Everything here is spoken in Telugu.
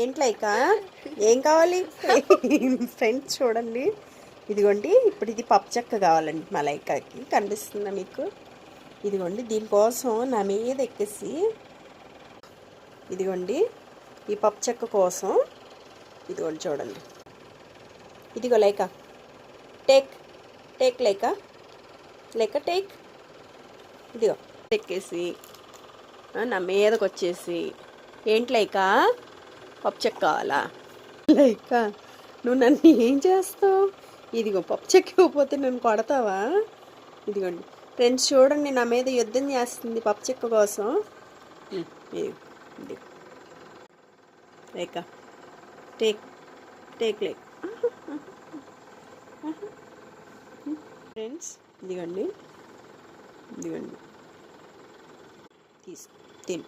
ఏంట్లైక ఏం కావాలి ఫ్రెండ్స్ చూడండి. ఇదిగోండి ఇప్పుడు ఇది పప్పు చెక్క కావాలండి మా లైకాకి. కనిపిస్తుందా మీకు? ఇదిగోండి దీనికోసం నా మీద ఎక్కేసి ఇదిగోండి ఈ పప్పు చెక్క కోసం ఇదిగోండి చూడండి. ఇదిగో లైక టేక్ టేక్ లైక లైక టేక్. ఇదిగో ఎక్కేసి నా మీదకి వచ్చేసి ఏంటి లైక పప్పు చెక్క కావాలా? లైక నువ్వు నన్ను ఏం చేస్తావు? ఇదిగో పప్పు చెక్క ఇవ్వకపోతే నన్ను కొడతావా? ఇదిగోండి ఫ్రెండ్స్ చూడండి నా మీద యుద్ధం చేస్తుంది పప్పు చెక్క కోసం. ఇది లైక టేక్ టేక్ లైక్ ఫ్రెండ్స్ ఇదిగోండి ఇదిగోండి తీసు తిను.